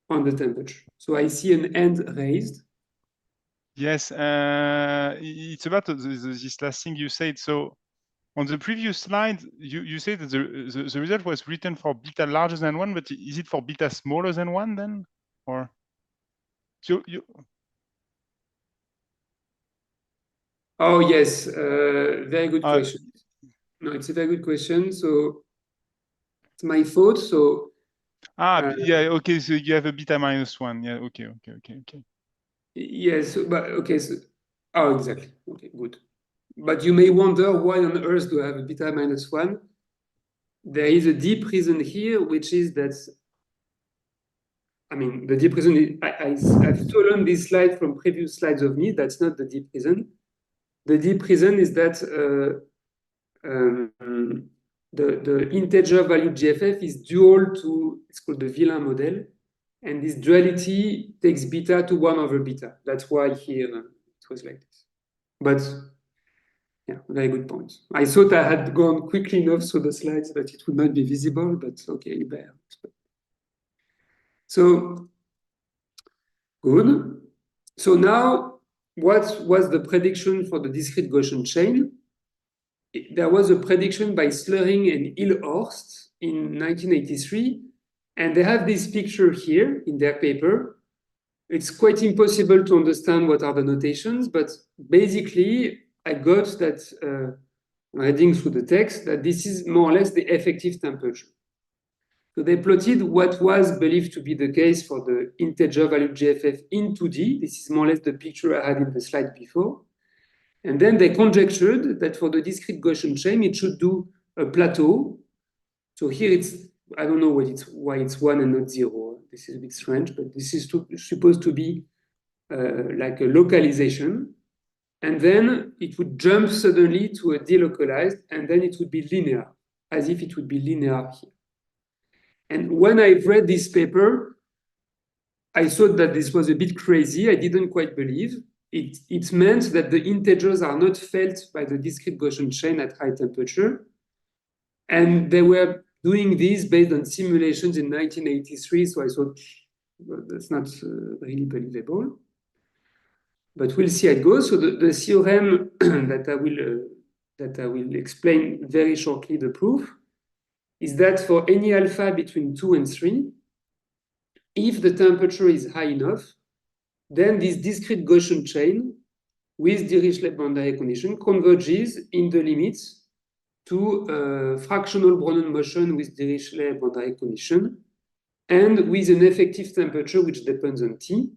on the temperature. So I see an hand raised. Yes, it's about this last thing you said. So on the previous slide, you said that the result was written for beta larger than 1, but is it for beta smaller than 1 then? Or so you... Oh, yes, very good question. No, it's a very good question. So it's my fault. So yeah, okay. So you have a beta -1. Yeah, okay. Yes, but okay. So, oh, exactly. Okay, good. But you may wonder why on earth do I have a beta -1? There is a deep reason here, which is that I mean, the deep reason, I've stolen this slide from previous slides of me. That's not the deep reason. The deep reason is that the integer value GFF is dual to, it's called the villain model. And this duality takes beta to 1 over beta. That's why here it was like this. But yeah, very good point. I thought I had gone quickly enough through the slides that it would not be visible, but okay, there. So, good. So now, what was the prediction for the discrete Gaussian chain? There was a prediction by Slering and Ilhorst in 1983, and they have this picture here in their paper. It's quite impossible to understand what are the notations, but basically, I got that, reading through the text, that this is more or less the effective temperature. So they plotted what was believed to be the case for the integer value GFF in 2D. This is more or less the picture I had in the slide before. And then they conjectured that for the discrete Gaussian chain, it should do a plateau. So here it's, I don't know why it's 1 and not 0. This is a bit strange, but this is supposed to be like a localization. And then it would jump suddenly to a delocalized, and then it would be linear, as if it would be linear here. And when I read this paper, I thought that this was a bit crazy. I didn't quite believe. It meant that the integers are not felt by the discrete Gaussian chain at high temperature. And they were doing this based on simulations in 1983. So I thought, well, that's not really believable. But we'll see how it goes. So the theorem that I will explain very shortly, the proof, is that for any alpha between 2 and 3, if the temperature is high enough, then this discrete Gaussian chain with Dirichlet boundary condition converges in the limits to fractional Brownian motion with Dirichlet boundary condition and with an effective temperature which depends on T.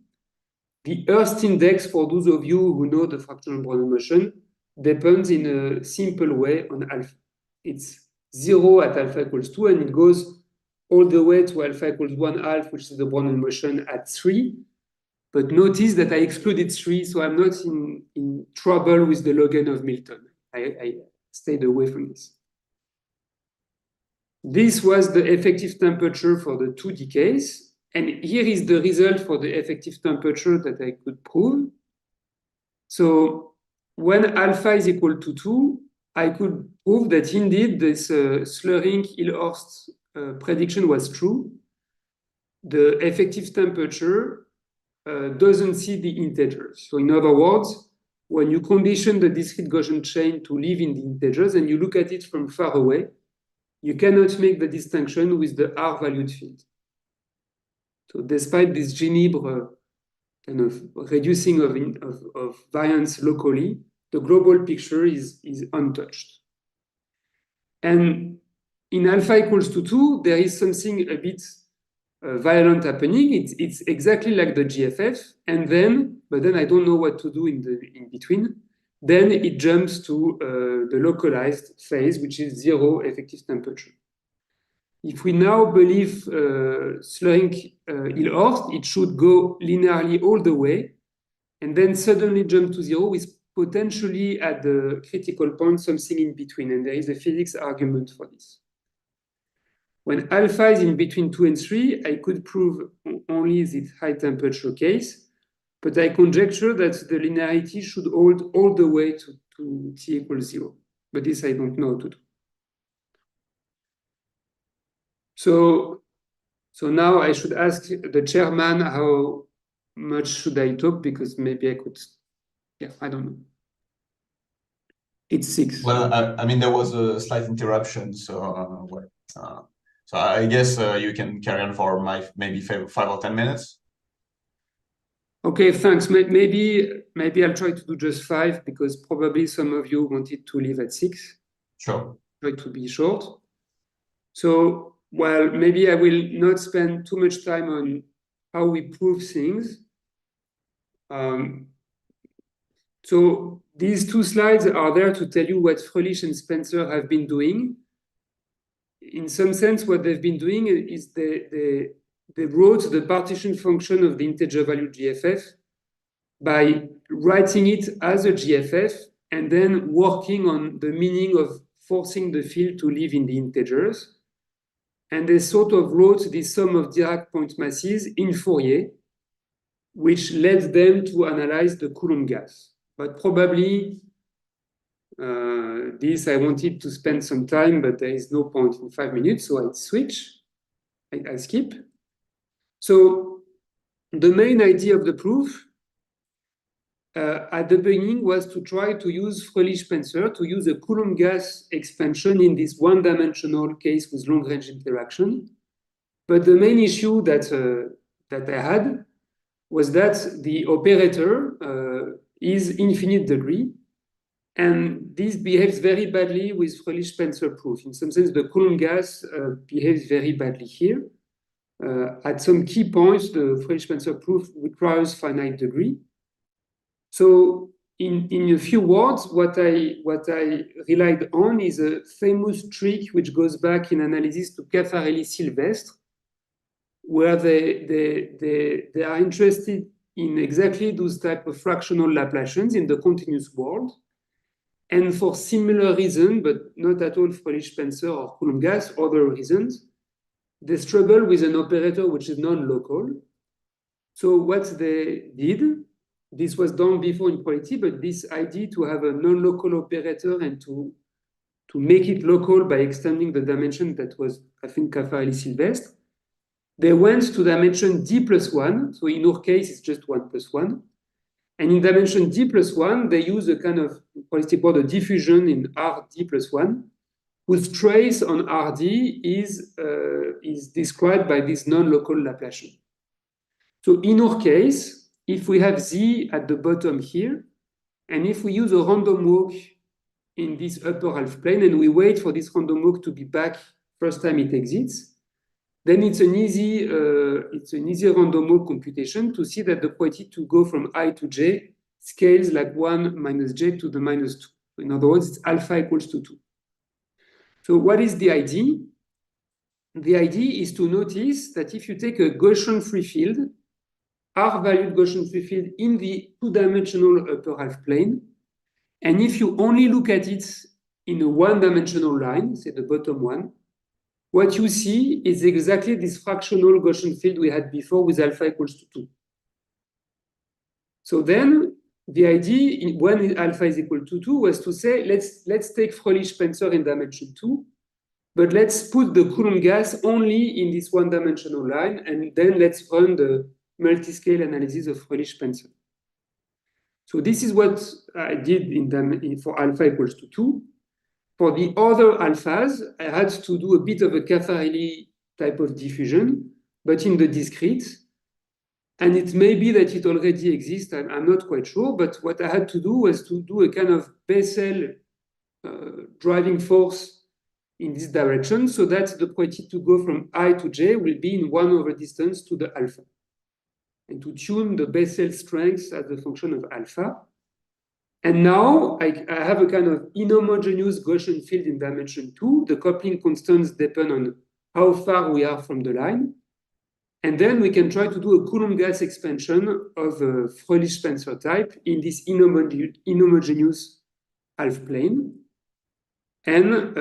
The Hurst index, for those of you who know the fractional Brownian motion, depends in a simple way on alpha. It's 0 at alpha equals 2, and it goes all the way to alpha equals 1/2, which is the Brownian motion at 3. But notice that I excluded 3, so I'm not in trouble with the log n of Milton. I stayed away from this. This was the effective temperature for the 2D case. And here is the result for the effective temperature that I could prove. So when alpha is equal to 2, I could prove that indeed this Slering-Ilhorst prediction was true. The effective temperature doesn't see the integers. So in other words, when you condition the discrete Gaussian chain to live in the integers and you look at it from far away, you cannot make the distinction with the R-valued field. So despite this Ginibre kind of reducing of variance locally, the global picture is untouched. And in alpha equals to 2, there is something a bit violent happening. It's exactly like the GFF, but then I don't know what to do in between. Then it jumps to the localized phase, which is 0 effective temperature. If we now believe Slering-Ilhorst, it should go linearly all the way, and then suddenly jump to 0 with potentially at the critical point something in between, and there is a physics argument for this. When alpha is in between 2 and 3, I could prove only this high temperature case, but I conjecture that the linearity should hold all the way to T equals 0. But this I don't know how to do. So now I should ask the chairman how much should I talk, because maybe I could, yeah, I don't know. It's 6. Well, I mean, there was a slight interruption, so so I guess you can carry on for maybe 5 or 10 minutes. Okay, thanks. Maybe I'll try to do just 5, because probably some of you wanted to leave at 6. Sure. Try to be short. So, well, maybe I will not spend too much time on how we prove things. So these 2 slides are there to tell you what Fröhlich and Spencer have been doing. In some sense, what they've been doing is they wrote the partition function of the integer value GFF by writing it as a GFF and then working on the meaning of forcing the field to live in the integers. And they sort of wrote the sum of Dirac point masses in Fourier, which led them to analyze the Coulomb gas. But probably this I wanted to spend some time, but there is no point in 5 minutes, so I switch, I skip. So the main idea of the proof at the beginning was to try to use Fröhlich-Spencer, to use a Coulomb gas expansion in this one-dimensional case with long-range interaction. But the main issue that I had was that the operator is infinite degree, and this behaves very badly with Fröhlich-Spencer proof. In some sense, the Coulomb gas behaves very badly here. At some key points, the Fröhlich-Spencer proof requires finite degree. So in a few words, what I relied on is a famous trick which goes back in analysis to Caffarelli-Sylvestre, where they are interested in exactly those type of fractional Laplacians in the continuous world. And for similar reasons, but not at all Fröhlich-Spencer or Coulomb gas, other reasons, they struggle with an operator which is non-local. So what they did, this was done before in probability, but this idea to have a non-local operator and to make it local by extending the dimension that was, I think, Caffarelli-Sylvestre, they went to dimension d+1. So in our case, it's just 1 + 1. And in dimension d+1, they use a kind of probability called a diffusion in Rd+1, whose trace on Rd is described by this non-local Laplacian. So in our case, if we have Z at the bottom here, and if we use a random walk in this upper half plane, and we wait for this random walk to be back first time it exits, then it's an easy random walk computation to see that the probability to go from I to J scales like 1 minus J to the -2. In other words, it's alpha equals to 2. So what is the idea? The idea is to notice that if you take a Gaussian free field, R-valued Gaussian free field in the two-dimensional upper half plane, and if you only look at it in a one-dimensional line, say the bottom one, what you see is exactly this fractional Gaussian field we had before with alpha equals to 2. So then the idea when alpha is equal to 2 was to say, let's take Fröhlich-Spencer in dimension 2, but let's put the Coulomb gas only in this one-dimensional line, and then let's run the multi-scale analysis of Fröhlich-Spencer. So this is what I did for alpha equals to 2. For the other alphas, I had to do a bit of a Caffarelli type of diffusion, but in the discrete. And it may be that it already exists, I'm not quite sure, but what I had to do was to do a kind of Bessel driving force in this direction, so that the probability to go from I to J will be in 1 over distance to the alpha. And to tune the Bessel strength as a function of alpha. And now I have a kind of inhomogeneous Gaussian field in dimension 2. The coupling constants depend on how far we are from the line. And then we can try to do a Coulomb gas expansion of a Fröhlich-Spencer type in this inhomogeneous half plane. And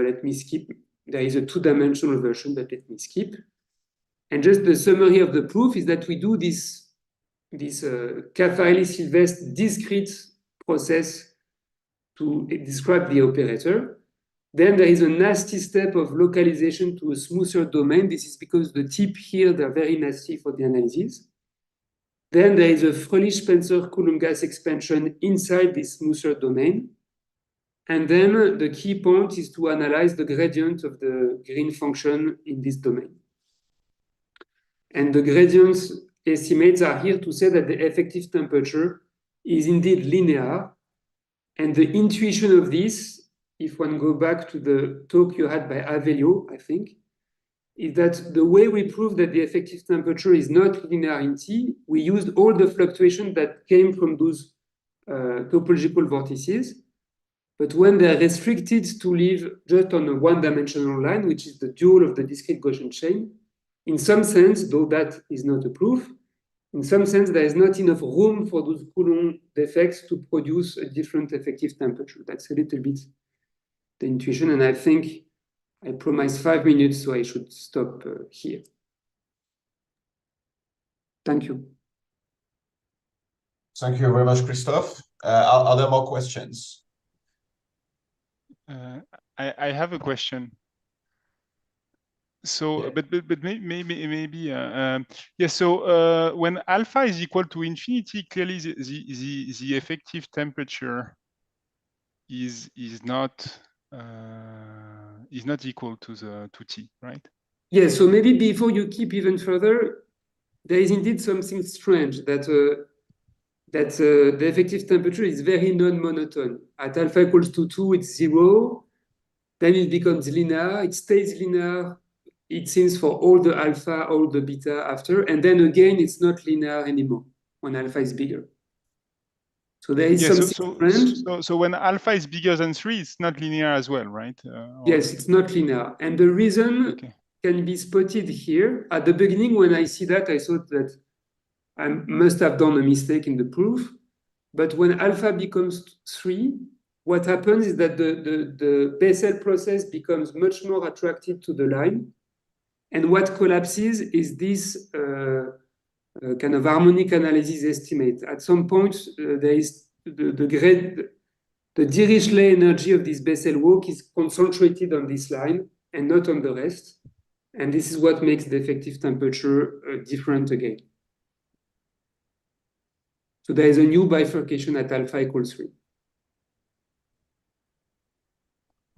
let me skip. There is a two-dimensional version, but let me skip. And just the summary of the proof is that we do this Caffarelli-Sylvestre discrete process to describe the operator. Then there is a nasty step of localization to a smoother domain. This is because the tip here, they're very nasty for the analysis. Then there is a Fröhlich-Spencer Coulomb gas expansion inside this smoother domain. And then the key point is to analyze the gradient of the green function in this domain. And the gradients estimates are here to say that the effective temperature is indeed linear. And the intuition of this, if one go back to the talk you had by Avelio, I think, is that the way we prove that the effective temperature is not linear in T, we used all the fluctuations that came from those topological vortices. But when they're restricted to live just on a one-dimensional line, which is the dual of the discrete Gaussian chain, in some sense, though that is not a proof, in some sense, there is not enough room for those Coulomb defects to produce a different effective temperature. That's a little bit the intuition, and I think I promised 5 minutes, so I should stop here. Thank you. Thank you very much, Christophe. Are there more questions? I have a question. So, Yeah. but maybe yeah. So when alpha is equal to infinity, clearly the effective temperature is not equal to T, right? Yeah. So maybe before you keep even further, there is indeed something strange that the effective temperature is very non-monotone. At alpha equals to 2, it's 0. Then it becomes linear. It stays linear, it seems, for all the alpha, all the beta after. And then again, it's not linear anymore when alpha is bigger. So there is something strange. So when alpha is bigger than 3, it's not linear as well, right? Yes, it's not linear. And the reason can be spotted here. At the beginning, when I see that, I thought that I must have done a mistake in the proof. But when alpha becomes 3, what happens is that the Bessel process becomes much more attracted to the line. And what collapses is this kind of harmonic analysis estimate. At some point, there is the Dirichlet energy of this Bessel walk is concentrated on this line and not on the rest. And this is what makes the effective temperature different again. So there is a new bifurcation at alpha equals 3.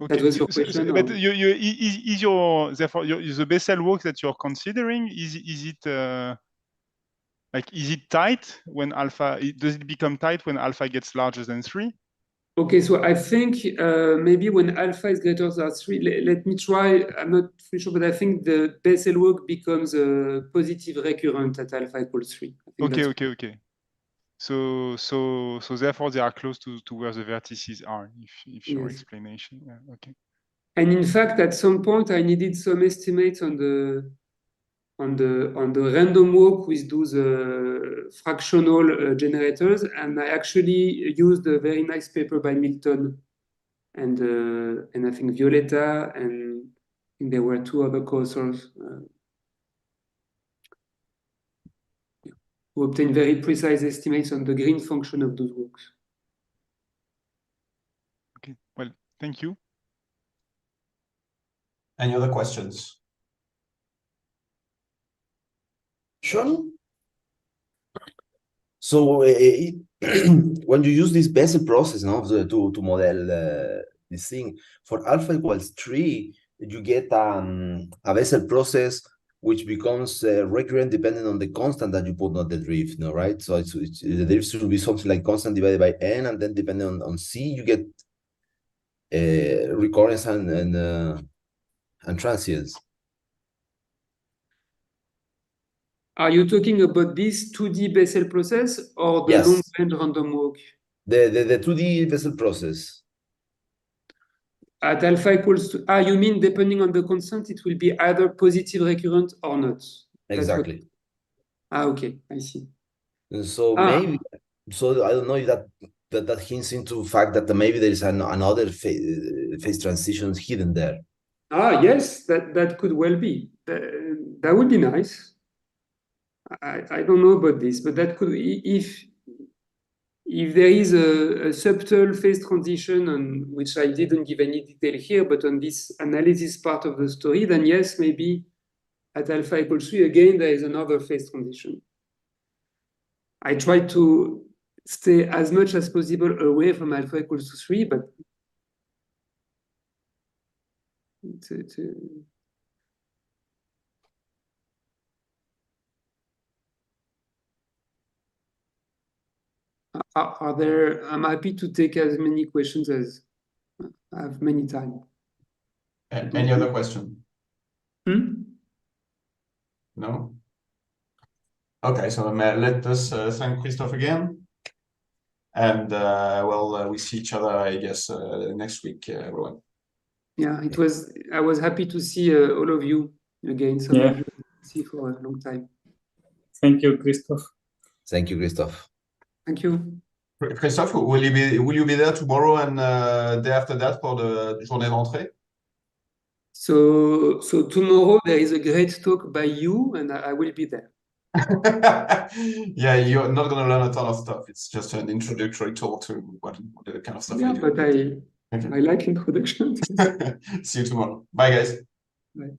Okay. That was your question. But is therefore the Bessel walk that you're considering, is it is it tight when alpha? Does it become tight when alpha gets larger than 3? Okay, so I think maybe when alpha is greater than 3, let me try. I'm not pretty sure, but I think the Bessel walk becomes a positive recurrent at alpha equals 3. Okay. So therefore they are close to where the vertices are, if your explanation. Yeah, okay. And in fact, at some point, I needed some estimates on the random walk with those fractional generators, and I actually used a very nice paper by Milton and I think Violetta, and I think there were 2 other co-authors who obtained very precise estimates on the green function of those walks. Okay, well, thank you. Any other questions? Sure. So when you use this Bessel process to model this thing, for alpha equals 3, you get a Bessel process which becomes recurrent depending on the constant that you put on the drift, right? So the drift should be something like constant divided by n, and then depending on c, you get recurrence and transients. Are you talking about this 2D Bessel process or the long-range random walk? The 2D Bessel process. At alpha equals to, you mean depending on the constant, it will be either positive recurrent or not? Exactly. Okay, I see. And so maybe, so I don't know if that hints into the fact that maybe there is another phase transitions hidden there. Yes, that could well be. That would be nice. I don't know about this, but that could, if there is a subtle phase transition on which I didn't give any detail here, but on this analysis part of the story, then yes, maybe at alpha equals 3, again, there is another phase transition. I try to stay as much as possible away from alpha equals to 3, but I'm happy to take as many questions as I have many time. Any other question? No? Okay, so let us thank Christophe again. And we see each other, I guess, next week, everyone. Yeah, I was happy to see all of you again. Some of you see you for a long time. Thank you, Christophe. Thank you, Christophe. Thank you. Christophe, will you be there tomorrow and day after that for the journée d'entrée? So tomorrow there is a great talk by you, and I will be there. Yeah, you're not going to learn a ton of stuff. It's just an introductory talk to what the kind of stuff Yeah, we do. but I like introductions. See you tomorrow. Bye, guys. Bye.